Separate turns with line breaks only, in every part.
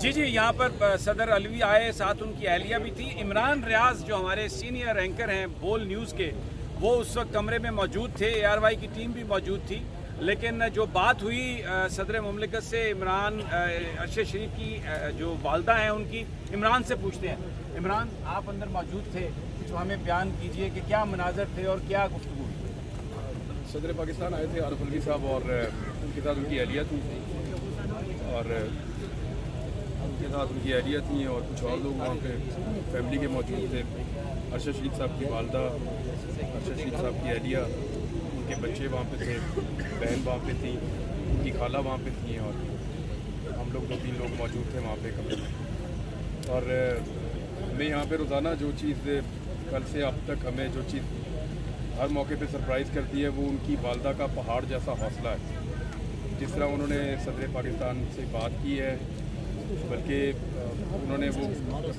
جی یہاں پر صدر علوی آئے، ساتھ ان کی اہلیہ بھی تھی. عمران ریاض جو ہمارے سینئر اینکر ہیں بول نیوز کے، وہ اس وقت کمرے میں موجود تھے. اے آر وائی کی ٹیم بھی موجود تھی. لیکن جو بات ہوئی صدر مملکت سے، عمران ارشد شریف کی جو والدہ ہیں ان کی، عمران سے پوچھتے ہیں. عمران، آپ اندر موجود تھے، کچھ ہمیں بیان کیجئے کہ کیا مناظر تھے اور کیا گفتگو ہوئی؟
صدر پاکستان آئے تھے عارف علوی صاحب، اور ان کے ساتھ ان کی اہلیہ تھی، اور ان کے ساتھ ان کی اہلیہ تھیں اور کچھ اور لوگ وہاں پہ فیملی کے موجود تھے. ارشد شریف صاحب کی والدہ، ارشد شریف صاحب کی اہلیہ، ان کے بچے وہاں پہ تھے، بہن وہاں پہ تھیں، ان کی خالہ وہاں پہ تھیں، اور ہم لوگ 2-3 لوگ موجود تھے وہاں پہ کمرے میں. اور ہمیں یہاں پہ روزانہ جو چیز کل سے اب تک ہمیں جو چیز ہر موقع پہ سرپرائز کرتی ہے، وہ ان کی والدہ کا پہاڑ جیسا حوصلہ ہے. جس طرح انہوں نے صدر پاکستان سے بات کی ہے، بلکہ انہوں نے وہ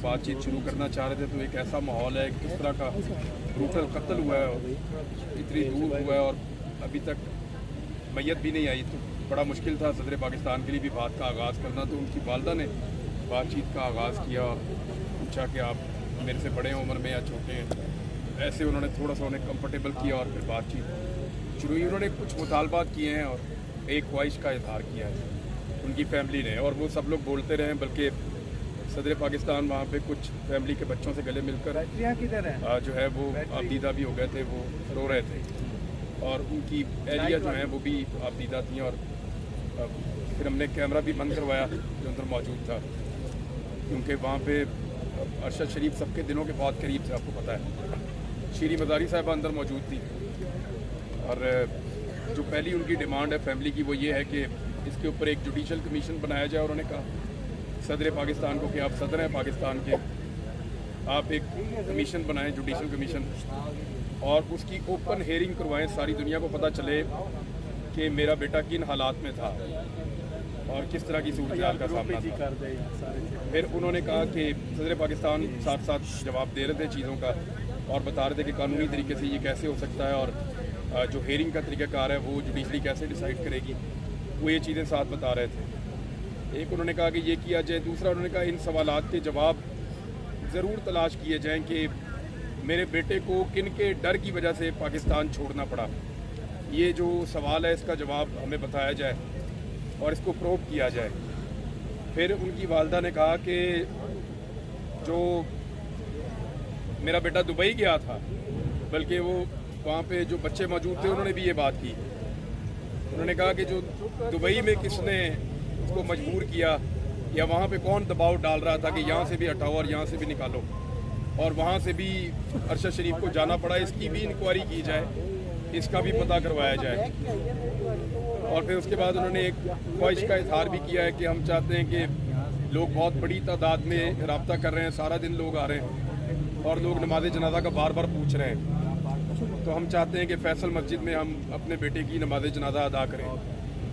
بات چیت شروع کرنا چاہ رہے تھے تو ایک ایسا ماحول ہے، کس طرح کا بروٹل قتل ہوا ہے، اتنی دور ہوا ہے اور ابھی تک میت بھی نہیں آئی. تو بڑا مشکل تھا صدر پاکستان کے لیے بھی بات کا آغاز کرنا. تو ان کی والدہ نے بات چیت کا آغاز کیا اور پوچھا کہ آپ میرے سے بڑے ہیں عمر میں یا چھوٹے ہیں. ایسے انہوں نے تھوڑا سا انہیں کمفرٹیبل کیا اور پھر بات چیت شروع ہوئی. انہوں نے کچھ مطالبات کیے ہیں اور ایک خواہش کا اظہار کیا ہے ان کی فیملی نے، اور وہ سب لوگ بولتے رہے. بلکہ صدر پاکستان وہاں پہ کچھ فیملی کے بچوں سے گلے مل کر جو ہے وہ آبدیدہ بھی ہو گئے تھے، وہ رو رہے تھے، اور ان کی اہلیہ جو ہیں وہ بھی آبدیدہ تھیں. اور پھر ہم نے کیمرہ بھی بند کروایا جو اندر موجود تھا، کیونکہ وہاں پہ ارشد شریف سب کے دلوں کے بہت قریب تھے. آپ کو پتہ ہے شیریں مزاری صاحبہ اندر موجود تھی، اور جو پہلی ان کی ڈیمانڈ ہے فیملی کی وہ یہ ہے کہ اس کے اوپر ایک جوڈیشل کمیشن بنایا جائے. اور انہوں نے کہا صدر پاکستان کو کہ آپ صدر ہیں پاکستان کے، آپ ایک کمیشن بنائیں، جوڈیشل کمیشن، اور اس کی اوپن ہیئرنگ کروائیں. ساری دنیا کو پتہ چلے کہ میرا بیٹا کن حالات میں تھا اور کس طرح کی صورتحال کا سامنا تھا. پھر انہوں نے کہا کہ صدر پاکستان ساتھ ساتھ جواب دے رہے تھے چیزوں کا اور بتا رہے تھے کہ قانونی طریقے سے یہ کیسے ہو سکتا ہے، اور جو ہیئرنگ کا طریقہ کار ہے وہ جوڈیشلی کیسے ڈیسائیڈ کرے گی، وہ یہ چیزیں ساتھ بتا رہے تھے. ایک انہوں نے کہا کہ یہ کیا جائے. دوسرا انہوں نے کہا ان سوالات کے جواب ضرور تلاش کیے جائیں کہ میرے بیٹے کو کن کے ڈر کی وجہ سے پاکستان چھوڑنا پڑا. یہ جو سوال ہے اس کا جواب ہمیں بتایا جائے اور اس کو پروب کیا جائے. پھر ان کی والدہ نے کہا کہ جو میرا بیٹا دبئی گیا تھا، بلکہ وہ وہاں پہ جو بچے موجود تھے انہوں نے بھی یہ بات کی. انہوں نے کہا کہ جو دبئی میں کس نے اس کو مجبور کیا، یا وہاں پہ کون دباؤ ڈال رہا تھا کہ یہاں سے بھی ہٹاؤ اور یہاں سے بھی نکالو، اور وہاں سے بھی ارشد شریف کو جانا پڑا، اس کی بھی انکوائری کی جائے، اس کا بھی پتہ کروایا جائے. اور پھر اس کے بعد انہوں نے ایک خواہش کا اظہار بھی کیا ہے کہ ہم چاہتے ہیں کہ لوگ بہت بڑی تعداد میں رابطہ کر رہے ہیں، سارا دن لوگ آ رہے ہیں اور لوگ نماز جنازہ کا بار بار پوچھ رہے ہیں، تو ہم چاہتے ہیں کہ فیصل مسجد میں ہم اپنے بیٹے کی نماز جنازہ ادا کریں.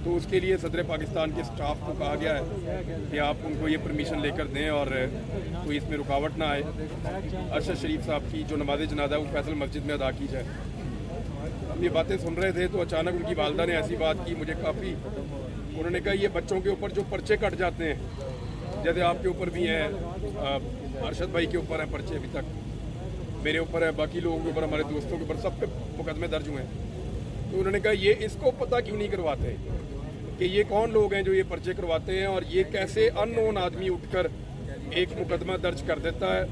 تو اس کے لیے صدر پاکستان کے سٹاف کو کہا گیا ہے کہ آپ ان کو یہ پرمیشن لے کر دیں اور کوئی اس میں رکاوٹ نہ آئے. ارشد شریف صاحب کی جو نماز جنازہ ہے وہ فیصل مسجد میں ادا کی جائے. ہم یہ باتیں سن رہے تھے تو اچانک ان کی والدہ نے ایسی بات کی، مجھے کافی، انہوں نے کہا یہ بچوں کے اوپر جو پرچے کٹ جاتے ہیں، جیسے آپ کے اوپر بھی ہیں، ارشد بھائی کے اوپر ہیں پرچے، ابھی تک میرے اوپر ہے، باقی لوگوں کے اوپر، ہمارے دوستوں کے اوپر، سب پہ مقدمے درج ہوئے ہیں. تو انہوں نے کہا یہ اس کو پتہ کیوں نہیں کرواتے کہ یہ کون لوگ ہیں جو یہ پرچے کرواتے ہیں، اور یہ کیسے ان نون آدمی اٹھ کر ایک مقدمہ درج کر دیتا ہے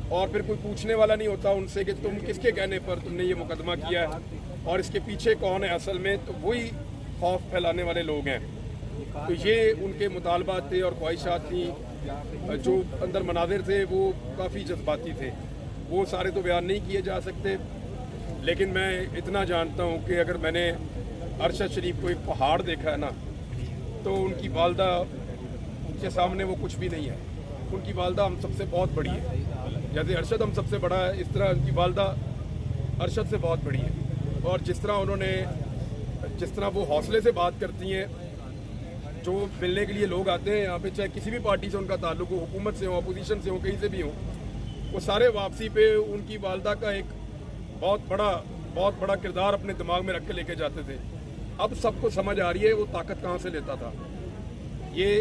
اور پھر کوئی پوچھنے والا نہیں ہوتا ان سے کہ تم کس کے کہنے پر تم نے یہ مقدمہ کیا ہے اور اس کے پیچھے کون ہے اصل میں. تو وہی خوف پھیلانے والے لوگ ہیں. تو یہ ان کے مطالبات تھے اور خواہشات تھیں. جو اندر مناظر تھے وہ کافی جذباتی تھے، وہ سارے تو بیان نہیں کیے جا سکتے، لیکن میں اتنا جانتا ہوں کہ اگر میں نے ارشد شریف کو ایک پہاڑ دیکھا ہے نا، تو ان کی والدہ کے سامنے وہ کچھ بھی نہیں ہے. ان کی والدہ ہم سب سے بہت بڑی ہے، جیسے ارشد ہم سب سے بڑا ہے اس طرح ان کی والدہ ارشد سے بہت بڑی ہے. اور جس طرح وہ حوصلے سے بات کرتی ہیں، جو ملنے کے لیے لوگ آتے ہیں یہاں پہ، چاہے کسی بھی پارٹی سے ان کا تعلق ہو، حکومت سے ہو، اپوزیشن سے ہو، کہیں سے بھی ہو، وہ سارے واپسی پہ ان کی والدہ کا ایک بہت بڑا کردار اپنے دماغ میں رکھ کے لے کے جاتے تھے. اب سب کو سمجھ آ رہی ہے وہ طاقت کہاں سے لیتا تھا. یہ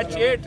H8